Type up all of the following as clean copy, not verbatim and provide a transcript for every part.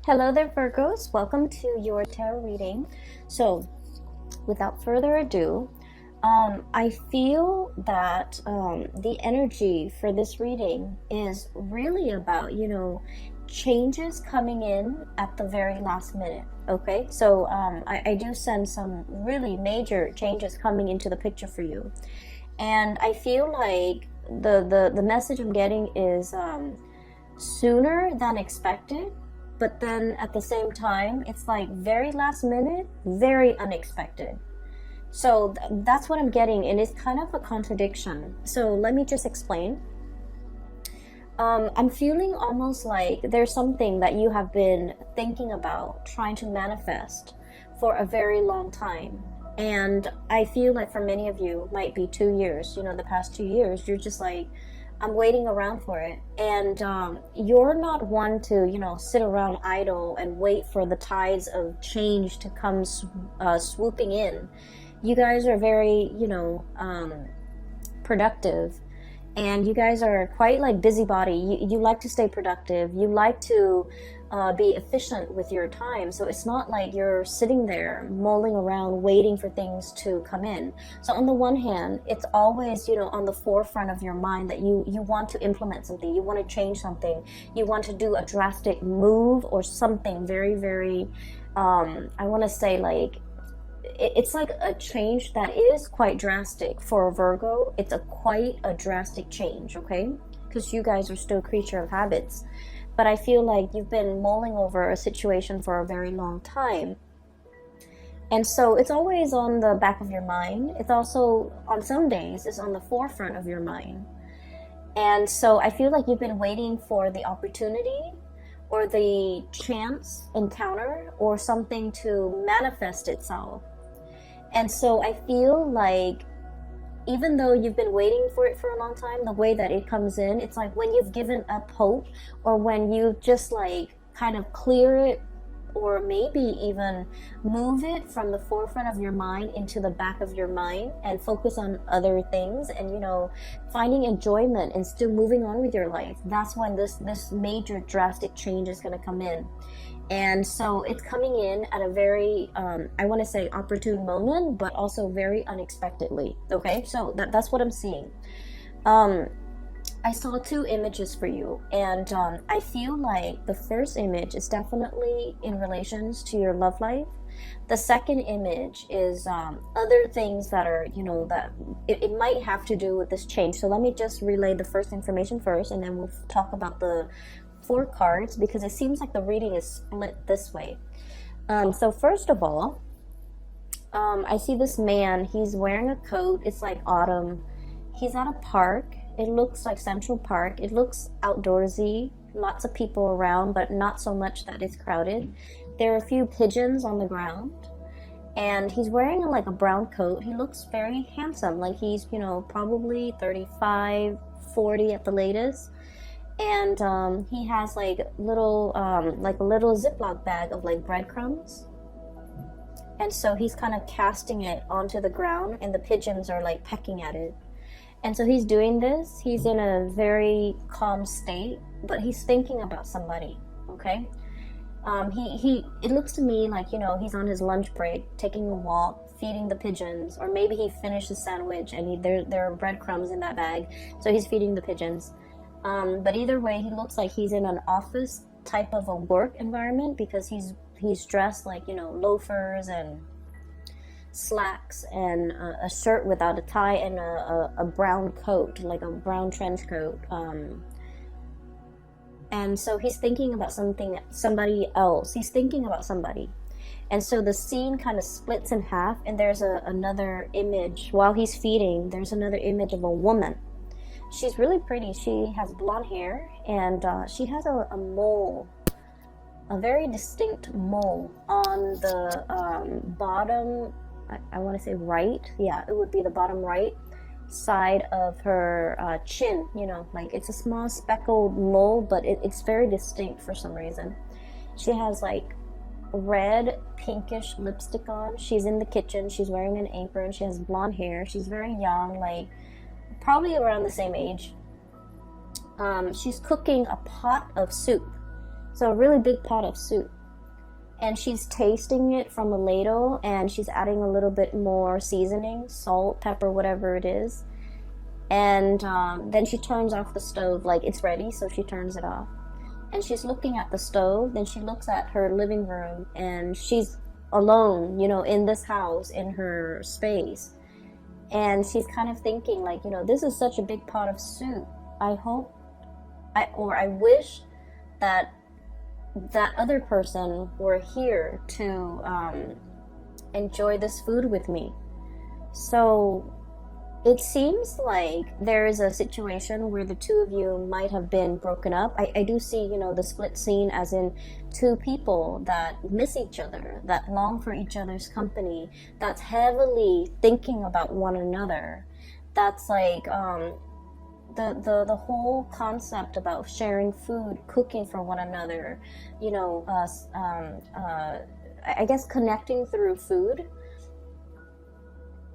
Hello there, Virgos. Welcome to your tarot reading. So, without further ado, I feel that the energy for this reading is really about, changes coming in at the very last minute. Okay, so I do sense some really major changes coming into the picture for you. And I feel like the message I'm getting is sooner than expected, but then at the same time it's like very last minute, very unexpected. So that's what I'm getting, and it's kind of a contradiction. So let me just explain. I'm feeling almost like there's something that you have been thinking about trying to manifest for a very long time. And I feel like for many of you, might be 2 years, the past 2 years, you're just like, I'm waiting around for it. And you're not one to, sit around idle and wait for the tides of change to come swooping in. You guys are very, productive. And you guys are quite like busybody. You like to stay productive. You like to be efficient with your time. So it's not like you're sitting there mulling around waiting for things to come in. So on the one hand, it's always, on the forefront of your mind that you want to implement something. You want to change something. You want to do a drastic move or something very, very, I want to say like, it's like a change that is quite drastic for a Virgo. It's quite a drastic change, okay? Because you guys are still a creature of habits. But I feel like you've been mulling over a situation for a very long time. And so it's always on the back of your mind. It's also, on some days, it's on the forefront of your mind. And so I feel like you've been waiting for the opportunity or the chance encounter or something to manifest itself. And so I feel like even though you've been waiting for it for a long time, the way that it comes in, it's like when you've given up hope or when you just like kind of clear it or maybe even move it from the forefront of your mind into the back of your mind and focus on other things and, finding enjoyment and still moving on with your life. That's when this major drastic change is going to come in. And so it's coming in at a very, I want to say opportune moment, but also very unexpectedly. Okay, so that's what I'm seeing. I saw 2 images for you, and I feel like the first image is definitely in relations to your love life. The second image is other things that are, that it might have to do with this change. So let me just relay the first information first, and then we'll talk about the 4 cards, because it seems like the reading is split this way. So first of all, I see this man. He's wearing a coat. It's like autumn. He's at a park. It looks like Central Park. It looks outdoorsy. Lots of people around, but not so much that it's crowded. There are a few pigeons on the ground. And he's wearing like a brown coat. He looks very handsome. Like he's, probably 35, 40 at the latest. And he has like a little Ziploc bag of like breadcrumbs. And so he's kind of casting it onto the ground, and the pigeons are like pecking at it. And so he's doing this. He's in a very calm state, but he's thinking about somebody. Okay. It looks to me like, he's on his lunch break, taking a walk, feeding the pigeons, or maybe he finished his sandwich and there are breadcrumbs in that bag. So he's feeding the pigeons. But either way, he looks like he's in an office type of a work environment, because he's dressed like, loafers and slacks and a shirt without a tie and a brown coat, like a brown trench coat. And so he's thinking about somebody else. He's thinking about somebody. And so the scene kind of splits in half, and there's another image. While he's feeding, there's another image of a woman. She's really pretty. She has blonde hair, and she has a mole, a very distinct mole on the bottom, I want to say right. Yeah, it would be the bottom right side of her chin. Like it's a small speckled mole, but it's very distinct for some reason. She has like red pinkish lipstick on. She's in the kitchen. She's wearing an apron. She has blonde hair. She's very young, like probably around the same age. She's cooking a pot of soup, So a really big pot of soup. And she's tasting it from a ladle, and she's adding a little bit more seasoning, salt, pepper, whatever it is. And then she turns off the stove, like it's ready, so she turns it off. And she's looking at the stove, then she looks at her living room, and she's alone, you know, in this house, in her space. And she's kind of thinking like, you know, this is such a big pot of soup. I wish that that other person were here to enjoy this food with me. So it seems like there is a situation where the two of you might have been broken up. I do see, you know, the split scene as in two people that miss each other, that long for each other's company, that's heavily thinking about one another. That's like the whole concept about sharing food, cooking for one another, you know, I guess connecting through food.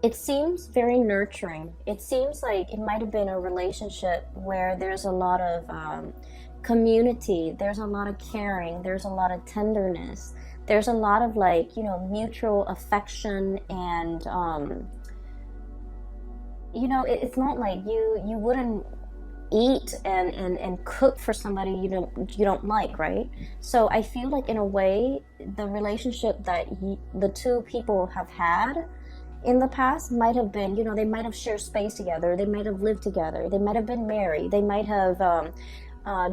It seems very nurturing. It seems like it might have been a relationship where there's a lot of community, there's a lot of caring, there's a lot of tenderness, there's a lot of like, you know, mutual affection, and you know, it's not like you wouldn't eat and cook for somebody you don't like, right? So I feel like in a way the relationship that the two people have had in the past might have been, you know, they might have shared space together, they might have lived together, they might have been married, they might have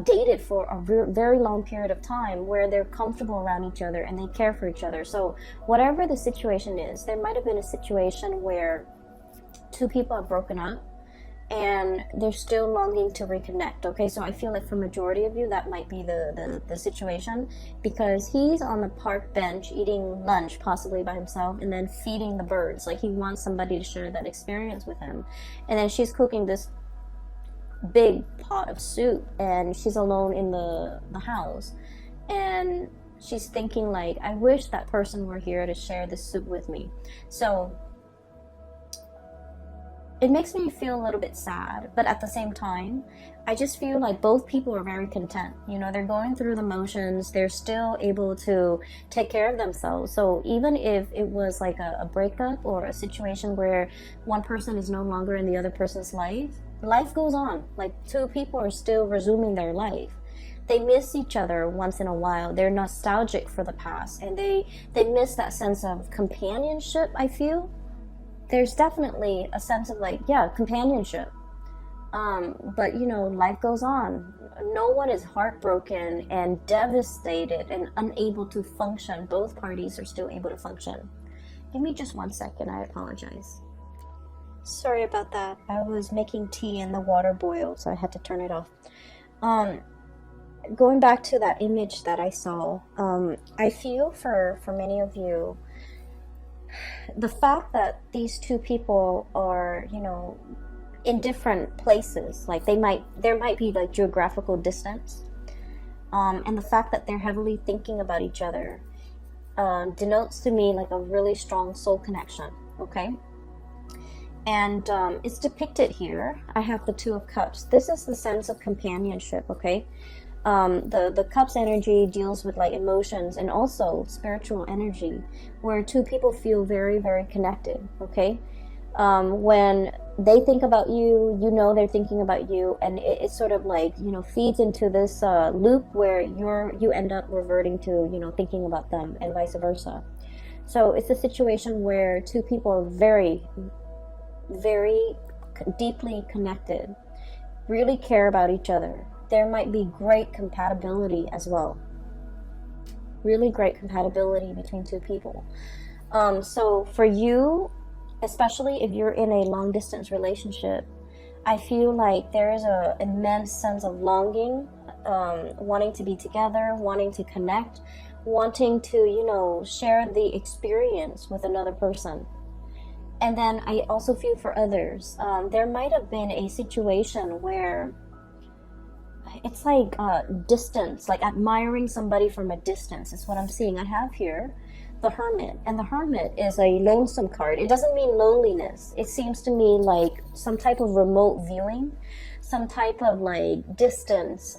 dated for a very long period of time where they're comfortable around each other and they care for each other. So whatever the situation is, there might have been a situation where two people have broken up and they're still longing to reconnect. Okay, so I feel like for majority of you that might be the situation, because he's on the park bench eating lunch possibly by himself and then feeding the birds. Like he wants somebody to share that experience with him. And then she's cooking this big pot of soup and she's alone in the house, and she's thinking like, I wish that person were here to share this soup with me. So it makes me feel a little bit sad, but at the same time, I just feel like both people are very content. You know, they're going through the motions, they're still able to take care of themselves. So even if it was like a breakup or a situation where one person is no longer in the other person's life goes on. Like two people are still resuming their life. They miss each other once in a while. They're nostalgic for the past, and they miss that sense of companionship, I feel. There's definitely a sense of like, yeah, companionship. But you know, life goes on. No one is heartbroken and devastated and unable to function. Both parties are still able to function. Give me just 1 second, I apologize. Sorry about that. I was making tea and the water boiled, so I had to turn it off. Going back to that image that I saw, I feel for many of you, the fact that these two people are, you know, in different places, like there might be like geographical distance, and the fact that they're heavily thinking about each other denotes to me like a really strong soul connection. Okay, and it's depicted here. I have the Two of Cups. This is the sense of companionship. Okay. The cups energy deals with like emotions and also spiritual energy, where two people feel very, very connected. Okay, when they think about you, you know they're thinking about you, and it's sort of like, you know, feeds into this loop where you end up reverting to, you know, thinking about them, and vice versa. So it's a situation where two people are very, very deeply connected, really care about each other. There might be great compatibility as well. Really great compatibility between two people. So for you, especially if you're in a long distance relationship, I feel like there is an immense sense of longing, wanting to be together, wanting to connect, wanting to, you know, share the experience with another person. And then I also feel for others, there might have been a situation where it's like distance, like admiring somebody from a distance is what I'm seeing. I have here the Hermit, and the Hermit is a lonesome card. It doesn't mean loneliness. It seems to me like some type of remote viewing. some type of like distance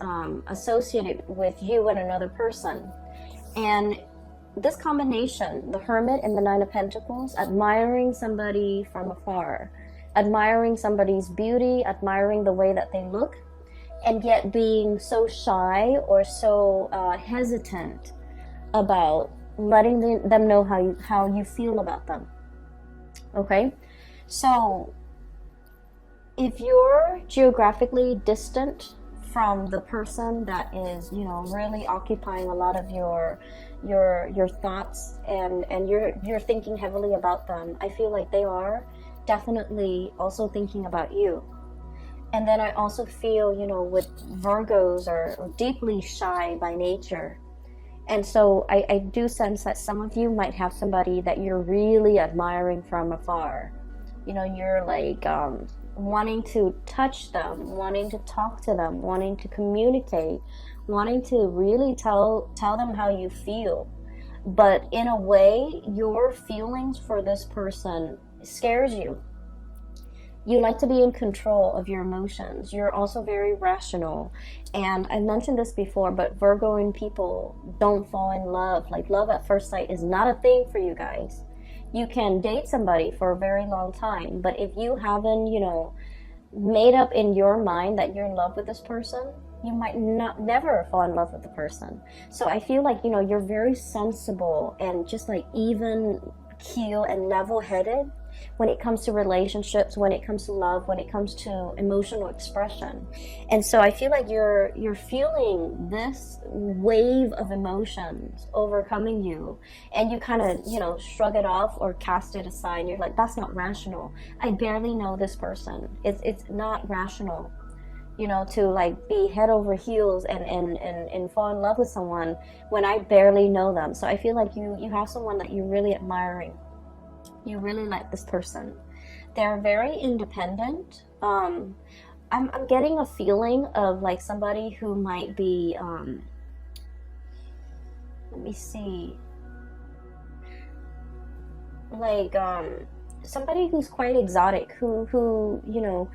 associated with you and another person. And this combination, the Hermit and the Nine of Pentacles, admiring somebody from afar, admiring somebody's beauty, admiring the way that they look, and yet being so shy or so hesitant about letting them know how you feel about them. Okay, so if you're geographically distant from the person that is, you know, really occupying a lot of your thoughts, and you're thinking heavily about them, I feel like they are definitely also thinking about you. And then I also feel, you know, with Virgos are deeply shy by nature. And so I do sense that some of you might have somebody that you're really admiring from afar. You know, you're like wanting to touch them, wanting to talk to them, wanting to communicate, wanting to really tell them how you feel. But in a way, your feelings for this person scares you. You like to be in control of your emotions. You're also very rational. And I mentioned this before, but Virgoing people don't fall in love. Like, love at first sight is not a thing for you guys. You can date somebody for a very long time, but if you haven't, you know, made up in your mind that you're in love with this person, you might never fall in love with the person. So I feel like, you know, you're very sensible and just like even keel and level-headed when it comes to relationships, when it comes to love, when it comes to emotional expression. And so I feel like you're feeling this wave of emotions overcoming you, and you kind of, you know, shrug it off or cast it aside. You're like, that's not rational. I barely know this person. It's not rational, you know, to like be head over heels and fall in love with someone when I barely know them. So I feel like you have someone that you're really admiring. You really like this person. They're very independent. I'm getting a feeling of like somebody who might be let me see, like somebody who's quite exotic, who you know,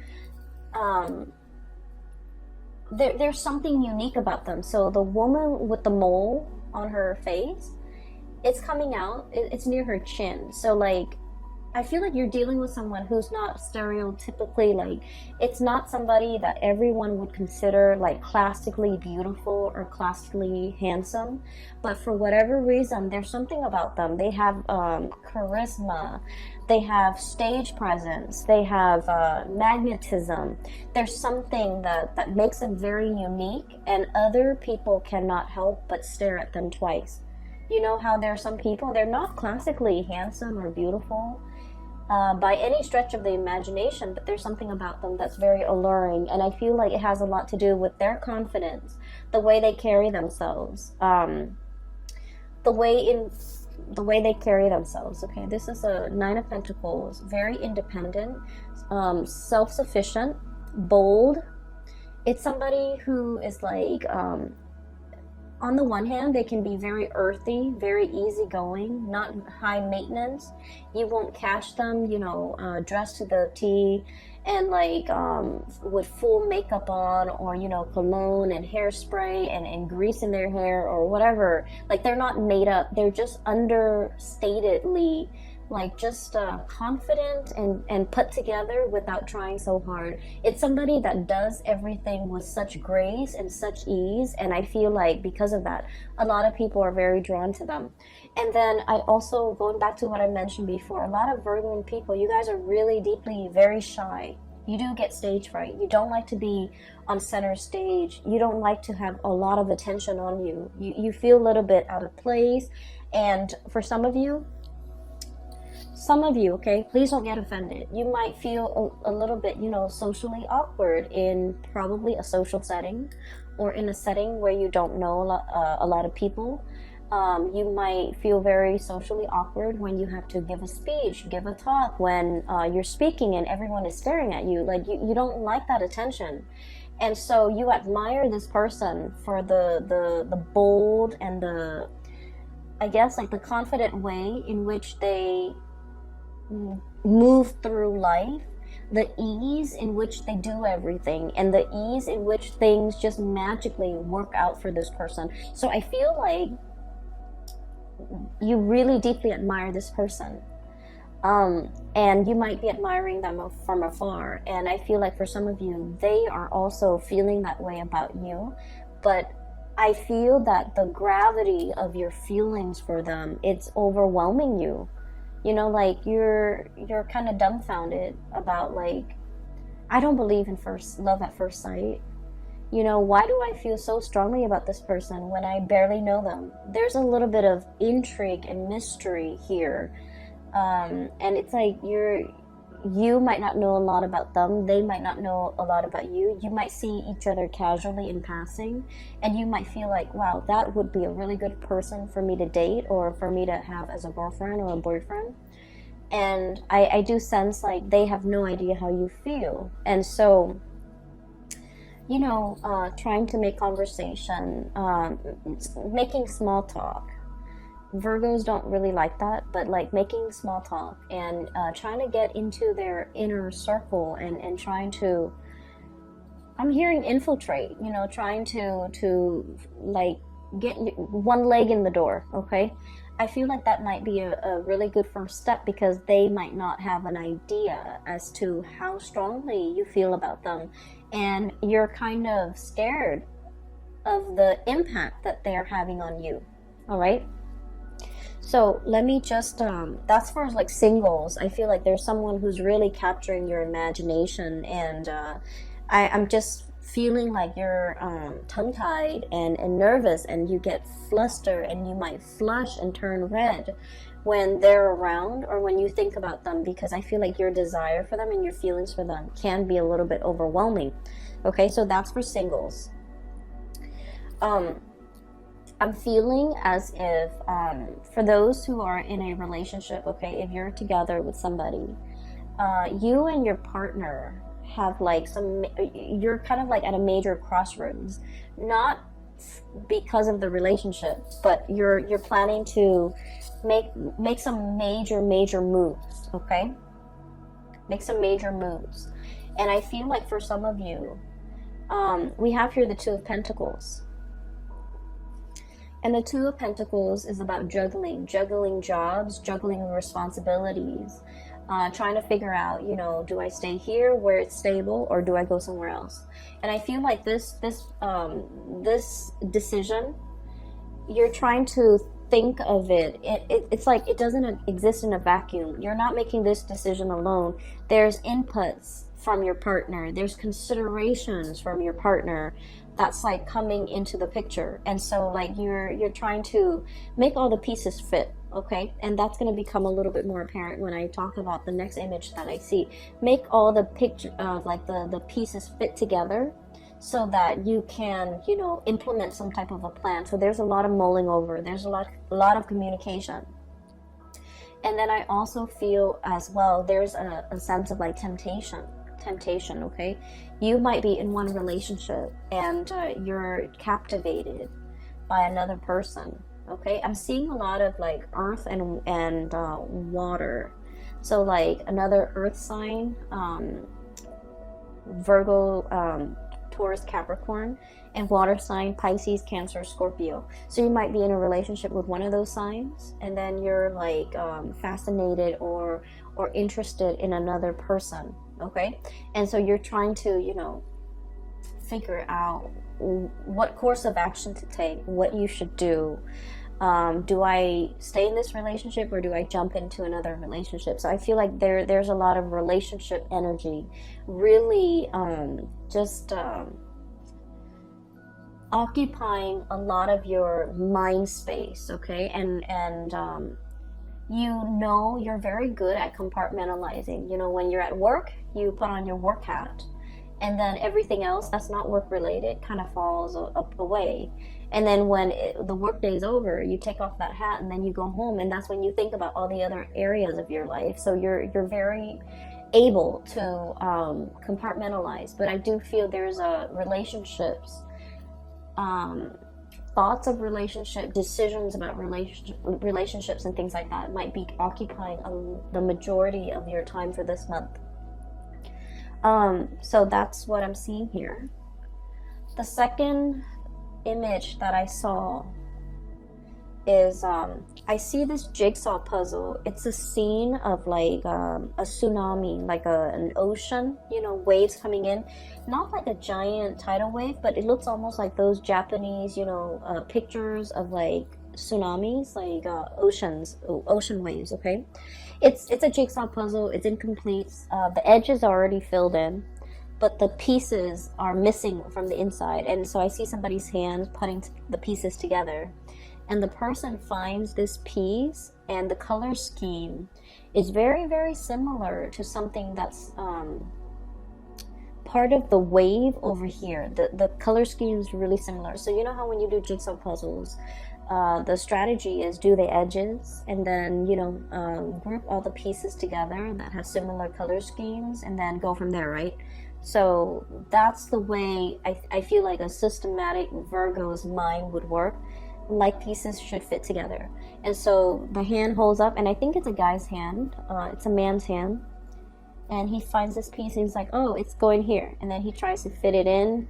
there's something unique about them. So the woman with the mole on her face, it's coming out, it's near her chin. So like, I feel like you're dealing with someone who's not stereotypically, like, it's not somebody that everyone would consider like classically beautiful or classically handsome, but for whatever reason, there's something about them. They have charisma, they have stage presence, they have magnetism. There's something that makes them very unique, and other people cannot help but stare at them twice. You know how there are some people, they're not classically handsome or beautiful by any stretch of the imagination, but there's something about them that's very alluring, and I feel like it has a lot to do with their confidence, the way they carry themselves, the way they carry themselves. Okay, this is a Nine of Pentacles, very independent, self-sufficient, bold. It's somebody who is like, on the one hand, they can be very earthy, very easygoing, not high maintenance. You won't catch them, you know, dressed to the T and like with full makeup on, or, you know, cologne and hairspray and grease in their hair or whatever. Like, they're not made up. They're just understatedly like just confident and put together without trying so hard. It's somebody that does everything with such grace and such ease, and I feel like because of that, a lot of people are very drawn to them. And then I also, going back to what I mentioned before, a lot of Virgo people, you guys are really deeply very shy. You do get stage fright. You don't like to be on center stage. You don't like to have a lot of attention on you. You feel a little bit out of place. And for some of you, okay, please don't get offended. You might feel a little bit, you know, socially awkward in probably a social setting, or in a setting where you don't know a lot of people. You might feel very socially awkward when you have to give a speech, give a talk, when you're speaking and everyone is staring at you. Like, you don't like that attention. And so you admire this person for the bold and the, I guess, like the confident way in which they move through life. the ease in which they do everything, and the ease in which things just magically work out for this person. So I feel like you really deeply admire this person. And you might be admiring them from afar. And I feel like for some of you, they are also feeling that way about you. But I feel that the gravity of your feelings for them, it's overwhelming you. You know, like you're kind of dumbfounded about, like, I don't believe in love at first sight. You know, why do I feel so strongly about this person when I barely know them? There's a little bit of intrigue and mystery here. And it's like you might not know a lot about them, they might not know a lot about you. You might see each other casually in passing, and you might feel like, wow, that would be a really good person for me to date or for me to have as a girlfriend or a boyfriend. And I do sense like they have no idea how you feel. And so, you know, trying to make conversation, making small talk. Virgos don't really like that, but like making small talk and trying to get into their inner circle and trying to, I'm hearing infiltrate, you know, trying to like get one leg in the door, okay? I feel like that might be a really good first step, because they might not have an idea as to how strongly you feel about them, and you're kind of scared of the impact that they're having on you, all right? So let me just, that's for like singles. I feel like there's someone who's really capturing your imagination, and I'm just feeling like you're tongue-tied and nervous, and you get flustered, and you might flush and turn red when they're around or when you think about them, because I feel like your desire for them and your feelings for them can be a little bit overwhelming. Okay, so that's for singles. I'm feeling as if, for those who are in a relationship, okay, if you're together with somebody, you and your partner have like you're kind of like at a major crossroads, not because of the relationship, but you're planning to make some major moves, okay? Make some major moves. And I feel like for some of you, we have here the Two of Pentacles. And the Two of Pentacles is about juggling jobs, juggling responsibilities, trying to figure out, you know, do I stay here where it's stable, or do I go somewhere else? And I feel like this decision, you're trying to think of it. It's like it doesn't exist in a vacuum. You're not making this decision alone. There's inputs from your partner. There's considerations from your partner that's like coming into the picture. And so like you're trying to make all the pieces fit, okay? And that's going to become a little bit more apparent when I talk about the next image that I see. Make all the picture like the pieces fit together so that you can, you know, implement some type of a plan. So there's a lot of mulling over, there's a lot of communication. And then I also feel as well there's a sense of like temptation, okay? You might be in one relationship and you're captivated by another person, okay? I'm seeing a lot of like earth and water. So like another earth sign, Virgo, Taurus, Capricorn, and water sign, Pisces, Cancer, Scorpio. So you might be in a relationship with one of those signs, and then you're like fascinated or interested in another person, okay? And so you're trying to, you know, figure out what course of action to take, what you should do. Do I stay in this relationship or do I jump into another relationship? So I feel like there's a lot of relationship energy, really occupying a lot of your mind space, okay? And you know, you're very good at compartmentalizing. You know, when you're at work, you put on your work hat, and then everything else that's not work related kind of falls away. And then when the work day is over, you take off that hat and then you go home, and that's when you think about all the other areas of your life. So you're very able to compartmentalize. But I do feel there's relationships, thoughts of relationship, decisions about relationships and things like that might be occupying the majority of your time for this month. So that's what I'm seeing here. The second image that I saw is I see this jigsaw puzzle. It's a scene of like a tsunami, like an ocean, you know, waves coming in. Not like a giant tidal wave, but it looks almost like those Japanese, you know, pictures of like tsunamis, like ocean waves. Okay, it's a jigsaw puzzle. It's incomplete. The edge is already filled in, but the pieces are missing from the inside. And so I see somebody's hand putting the pieces together. And the person finds this piece, and the color scheme is very, very similar to something that's part of the wave over here. The color scheme is really similar. So you know how when you do jigsaw puzzles, the strategy is do the edges and then, you know, group all the pieces together that have similar color schemes and then go from there, right? So that's the way I feel like a systematic Virgo's mind would work. Like pieces should fit together. And so the hand holds up, and I think it's a guy's hand. It's a man's hand. And he finds this piece and he's like, oh, it's going here. And then he tries to fit it in,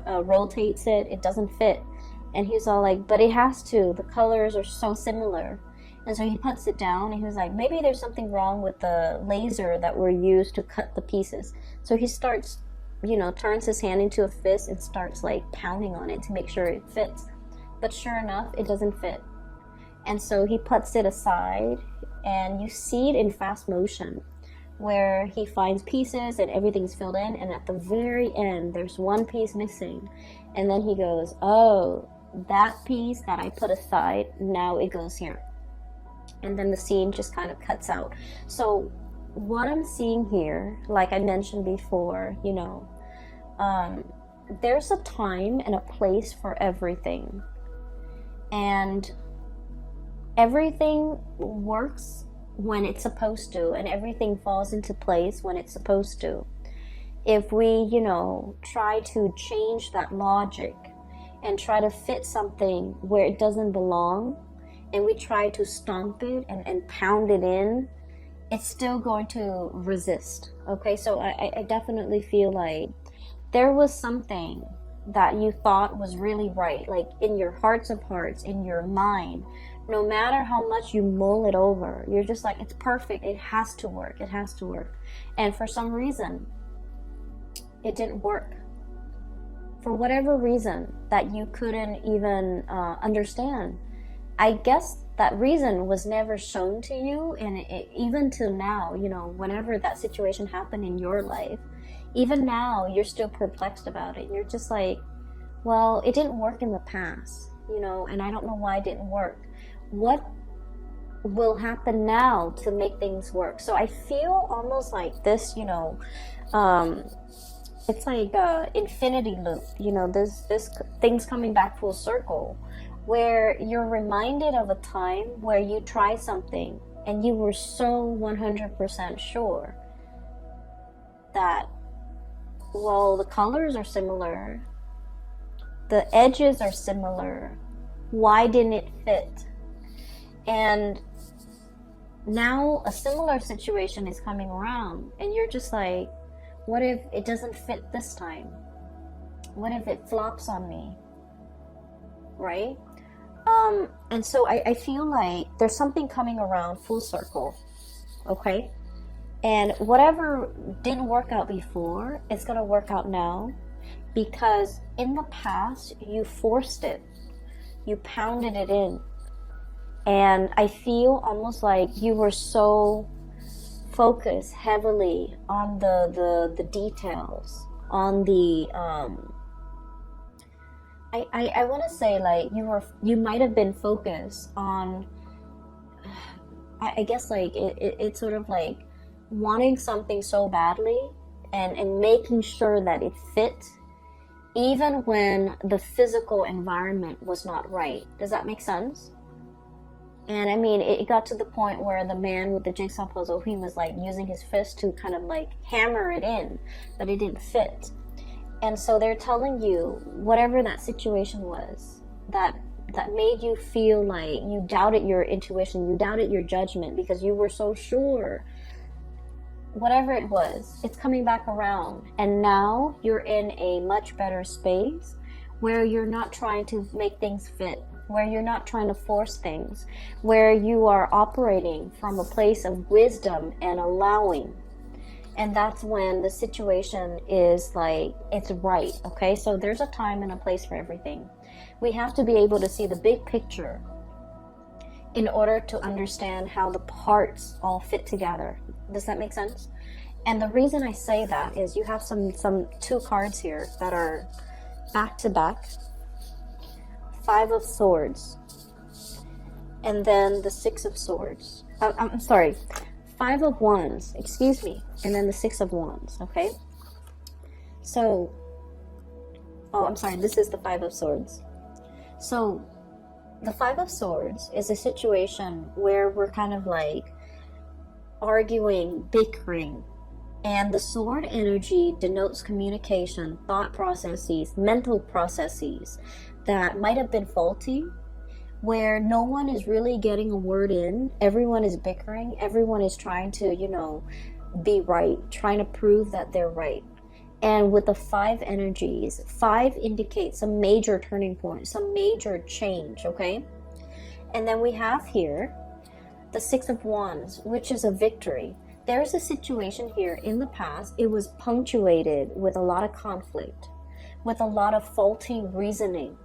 rotates it. It doesn't fit. And he's all like, but it has to. The colors are so similar. And so he puts it down and he was like, maybe there's something wrong with the laser that were used to cut the pieces. So he starts, you know, turns his hand into a fist and starts like pounding on it to make sure it fits. But sure enough, it doesn't fit. And so he puts it aside, and you see it in fast motion, where he finds pieces and everything's filled in, and at the very end, there's one piece missing. And then he goes, oh, that piece that I put aside, now it goes here. And then the scene just kind of cuts out. So what I'm seeing here, like I mentioned before, you know, there's a time and a place for everything. And everything works when it's supposed to, and everything falls into place when it's supposed to. If we, you know, try to change that logic and try to fit something where it doesn't belong, and we try to stomp it and pound it in, it's still going to resist. Okay, so I definitely feel like there was something that you thought was really right, like in your hearts of hearts, in your mind, no matter how much you mull it over, you're just like, it's perfect, it has to work, it has to work. And for some reason, it didn't work. For whatever reason that you couldn't even understand. I guess that reason was never shown to you, and even till now, you know, whenever that situation happened in your life, even now, you're still perplexed about it. You're just like, well, it didn't work in the past, you know, and I don't know why it didn't work. What will happen now to make things work? So I feel almost like this, you know, it's like a infinity loop, you know, this things coming back full circle, where you're reminded of a time where you tried something and you were so 100% sure that, well, the colors are similar, the edges are similar, why didn't it fit? And now a similar situation is coming around, and you're just like, what if it doesn't fit this time? What if it flops on me? Right? And so I feel like there's something coming around full circle, okay? And whatever didn't work out before, it's going to work out now, because in the past, you forced it. You pounded it in. And I feel almost like you were so focused heavily on the details, on the I want to say, like, you might have been focused on, I guess, like it's sort of like wanting something so badly and making sure that it fit, even when the physical environment was not right. Does that make sense? And I mean, it got to the point where the man with the jigsaw puzzle, he was like using his fist to kind of like hammer it in, but it didn't fit. And so they're telling you, whatever that situation was, that made you feel like you doubted your intuition, you doubted your judgment because you were so sure whatever it was, it's coming back around. And now you're in a much better space where you're not trying to make things fit, where you're not trying to force things, where you are operating from a place of wisdom and allowing. And that's when the situation is like, it's right, okay? So there's a time and a place for everything. We have to be able to see the big picture in order to understand how the parts all fit together. Does that make sense? And the reason I say that is you have some two cards here that are back to back. 5 of Swords. And then the 6 of Swords. I'm sorry. 5 of Wands, excuse me, and then the 6 of Wands, okay? So, I'm sorry, this is the 5 of Swords. So, the 5 of Swords is a situation where we're kind of like arguing, bickering, and the sword energy denotes communication, thought processes, mental processes that might have been faulty, where no one is really getting a word in. Everyone is bickering. Everyone is trying to, be right, trying to prove that they're right. And with the 5 energies, 5 indicates a major turning point, some major change, okay? And then we have here the 6 of Wands, which is a victory. There's a situation here in the past, it was punctuated with a lot of conflict, with a lot of faulty reasoning,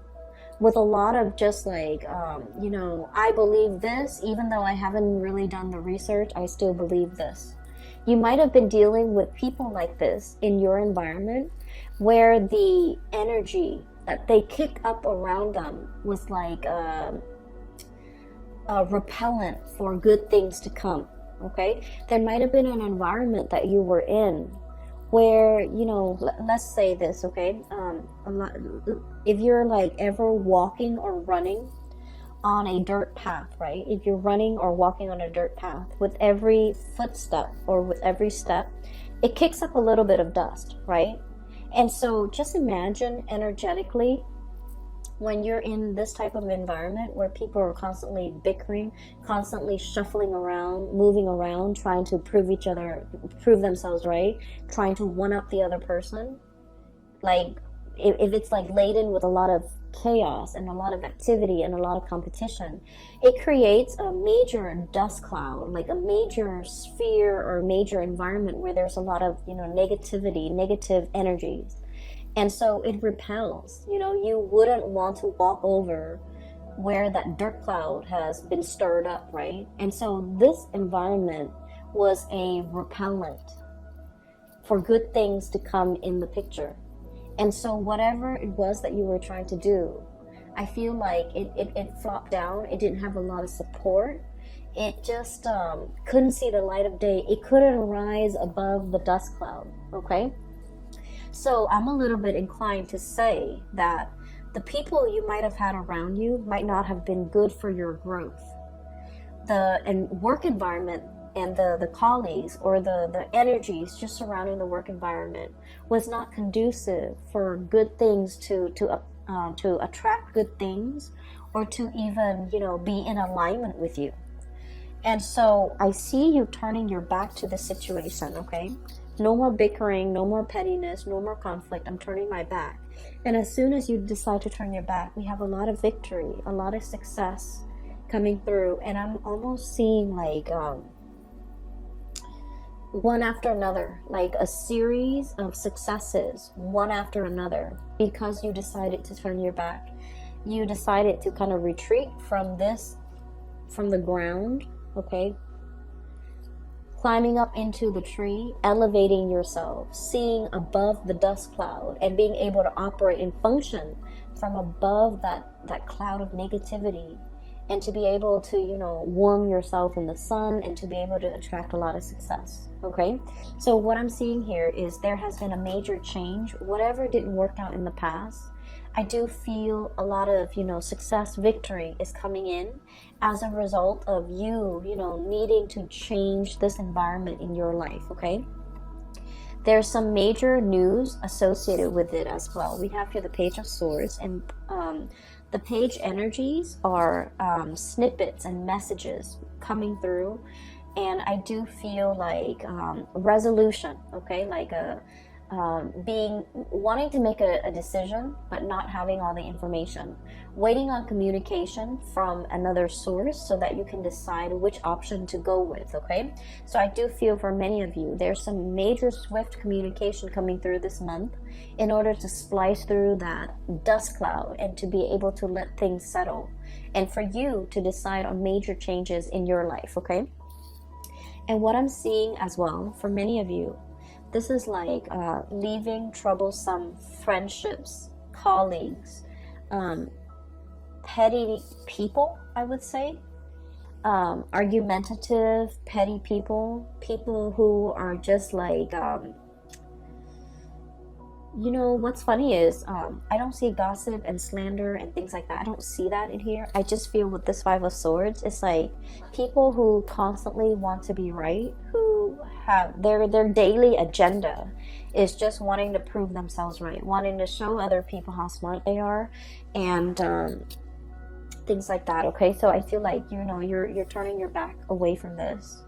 with a lot of just like, I believe this, even though I haven't really done the research, I still believe this. You might have been dealing with people like this in your environment where the energy that they kick up around them was like a repellent for good things to come, okay? There might have been an environment that you were in where, let's say this, okay? If you're like ever walking or running on a dirt path, right? If you're running or walking on a dirt path, with every footstep or with every step, it kicks up a little bit of dust, right? And so just imagine energetically when you're in this type of environment where people are constantly bickering, constantly shuffling around, moving around, trying to prove themselves right, trying to one up the other person. Like if it's like laden with a lot of chaos and a lot of activity and a lot of competition, it creates a major dust cloud, like a major sphere or major environment where there's a lot of, negativity, negative energies. And so it repels, you wouldn't want to walk over where that dirt cloud has been stirred up, right? And so this environment was a repellent for good things to come in the picture. And so whatever it was that you were trying to do, I feel like it flopped down. It didn't have a lot of support. It just couldn't see the light of day. It couldn't rise above the dust cloud, okay? So I'm a little bit inclined to say that the people you might have had around you might not have been good for your growth. The work environment and the colleagues or the energies just surrounding the work environment was not conducive for good things to attract good things or to even, be in alignment with you. And so I see you turning your back to the situation, okay? No more bickering, no more pettiness, no more conflict. I'm turning my back. And as soon as you decide to turn your back, we have a lot of victory, a lot of success coming through. And I'm almost seeing like one after another, like a series of successes, one after another, because you decided to turn your back. You decided to kind of retreat from the ground, okay? Climbing up into the tree, elevating yourself, seeing above the dust cloud, and being able to operate and function from above that cloud of negativity, and to be able to, warm yourself in the sun and to be able to attract a lot of success, okay? So what I'm seeing here is there has been a major change. Whatever didn't work out in the past, I do feel a lot of, success, victory is coming in as a result of you, needing to change this environment in your life, okay? There's some major news associated with it as well. We have here the Page of Swords, and the page energies are snippets and messages coming through And I do feel like resolution, okay, like a being wanting to make a decision but not having all the information, waiting on communication from another source so that you can decide which option to go with. Okay, so I do feel for many of you there's some major swift communication coming through this month in order to splice through that dust cloud and to be able to let things settle, and for you to decide on major changes in your life. Okay, and what I'm seeing as well for many of you, this is like leaving troublesome friendships, colleagues, petty people, I would say. Argumentative, petty people, people who are just like, you know, what's funny is I don't see gossip and slander and things like that. I don't see that in here. I just feel with this Five of Swords, it's like people who constantly want to be right, who have their daily agenda is just wanting to prove themselves right, wanting to show other people how smart they are, and things like that. Okay, so I feel like, you know, you're turning your back away from this.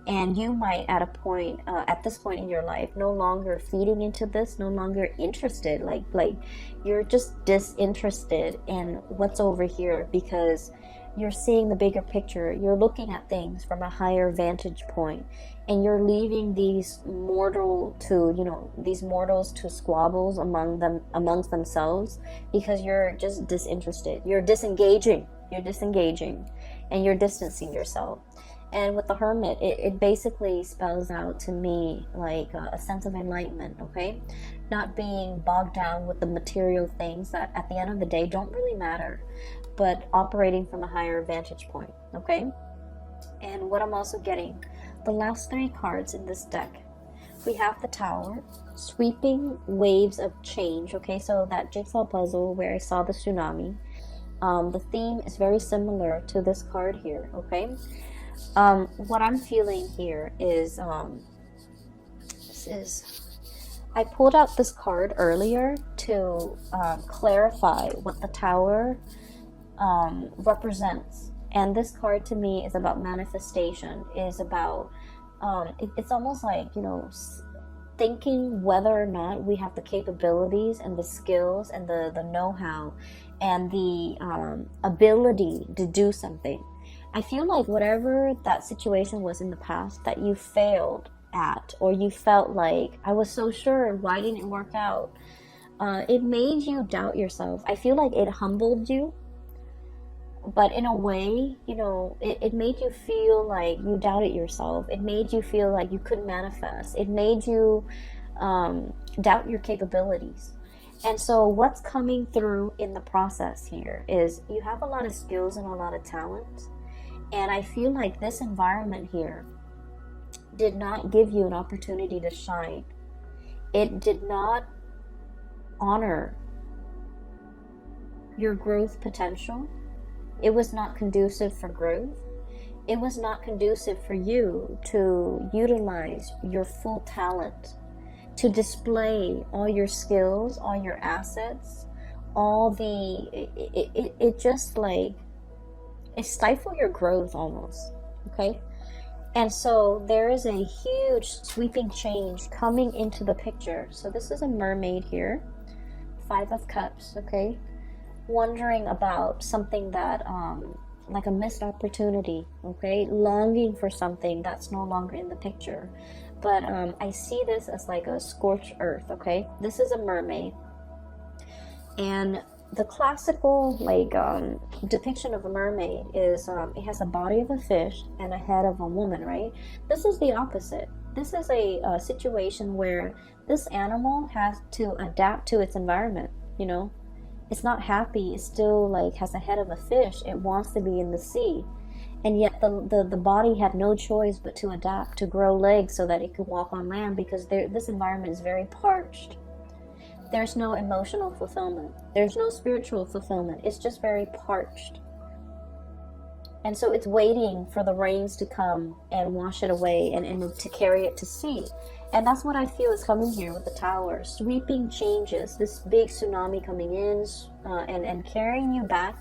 And you might at this point in your life, no longer feeding into this, no longer interested, like you're just disinterested in what's over here, because you're seeing the bigger picture. You're looking at things from a higher vantage point, and you're leaving these mortals to squabbles amongst themselves, because you're just disinterested. You're disengaging, and you're distancing yourself. And with the Hermit, it basically spells out to me like a sense of enlightenment, okay? Not being bogged down with the material things that at the end of the day don't really matter, but operating from a higher vantage point, okay? And what I'm also getting, the last three cards in this deck, we have the Tower, sweeping waves of change, okay? So that jigsaw puzzle where I saw the tsunami, the theme is very similar to this card here, okay? What I'm feeling here is, I pulled out this card earlier to clarify what the Tower represents. And this card to me is about manifestation, is about, it's almost like, you know, thinking whether or not we have the capabilities and the skills and the know-how and the ability to do something. I feel like whatever that situation was in the past that you failed at, or you felt like, I was so sure, why didn't it work out? It made you doubt yourself. I feel like it humbled you, but in a way, you know, it made you feel like you doubted yourself. It made you feel like you couldn't manifest. It made you doubt your capabilities. And so what's coming through in the process here is you have a lot of skills and a lot of talent. And I feel like this environment here did not give you an opportunity to shine. It did not honor your growth potential. It was not conducive for growth. It was not conducive for you to utilize your full talent, to display all your skills, all your assets, all the, it just like, it stifles your growth almost, okay? And so there is a huge sweeping change coming into the picture. So this is a mermaid here, Five of Cups, okay? Wondering about something that, like a missed opportunity, okay? Longing for something that's no longer in the picture. But I see this as like a scorched earth, okay? This is a mermaid. And the classical like depiction of a mermaid is it has a body of a fish and a head of a woman, right? This is the opposite. This is a situation where this animal has to adapt to its environment, you know? It's not happy. It still like has a head of a fish. It wants to be in the sea. And yet the body had no choice but to adapt, to grow legs so that it could walk on land, because this environment is very parched. There's no emotional fulfillment. There's no spiritual fulfillment. It's just very parched. And so it's waiting for the rains to come and wash it away and to carry it to sea. And that's what I feel is coming here with the Tower. Sweeping changes, this big tsunami coming in and carrying you back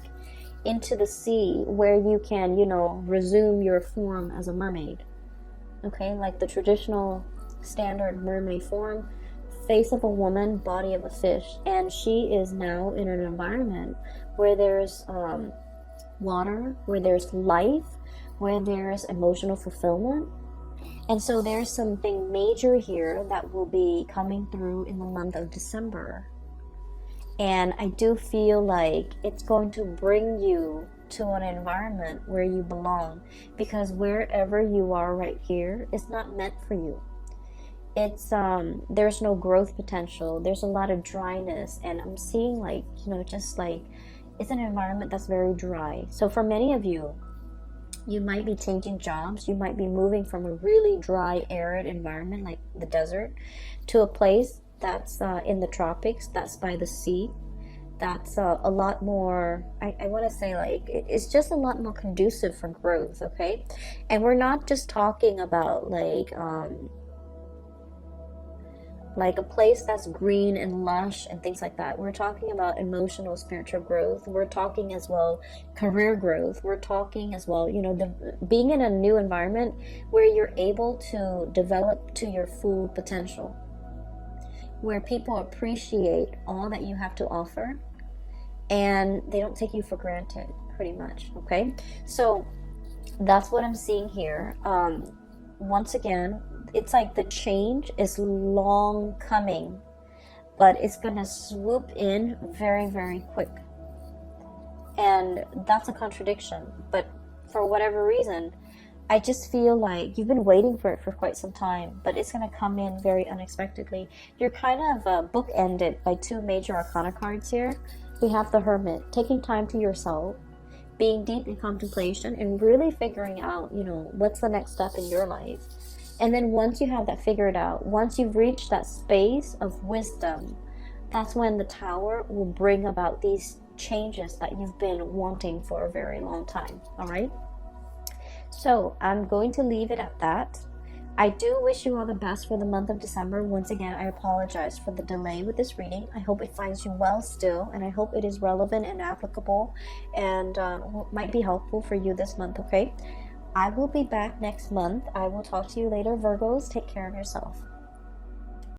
into the sea where you can, you know, resume your form as a mermaid. okay, like the traditional standard mermaid form, face of a woman, body of a fish. And she is now in an environment where there's water, where there's life, where there's emotional fulfillment. And so there's something major here that will be coming through in the month of December. And I do feel like it's going to bring you to an environment where you belong, because wherever you are right here is not meant for you. It's there's no growth potential. There's a lot of dryness, and I'm seeing like, you know, just like it's an environment that's very dry. So for many of you, you might be changing jobs. You might be moving from a really dry, arid environment like the desert to a place that's in the tropics, that's by the sea, that's a lot more, I want to say, like, it's just a lot more conducive for growth, okay? And we're not just talking about like a place that's green and lush and things like that. We're talking about emotional, spiritual growth. We're talking as well career growth. We're talking as well, you know, being in a new environment where you're able to develop to your full potential, where people appreciate all that you have to offer and they don't take you for granted, pretty much, okay? So that's what I'm seeing here. Once again, it's like the change is long coming, but it's gonna swoop in very, very quick. And that's a contradiction, but for whatever reason, I just feel like you've been waiting for it for quite some time, but it's gonna come in very unexpectedly. You're kind of bookended by two major arcana cards here. We have the Hermit, taking time to yourself, being deep in contemplation, and really figuring out, you know, what's the next step in your life. And then once you have that figured out, once you've reached that space of wisdom, that's when the Tower will bring about these changes that you've been wanting for a very long time. All right? So I'm going to leave it at that. I do wish you all the best for the month of December. Once again, I apologize for the delay with this reading. I hope it finds you well still, and I hope it is relevant and applicable and might be helpful for you this month, okay? I will be back next month. I will talk to you later, Virgos. Take care of yourself.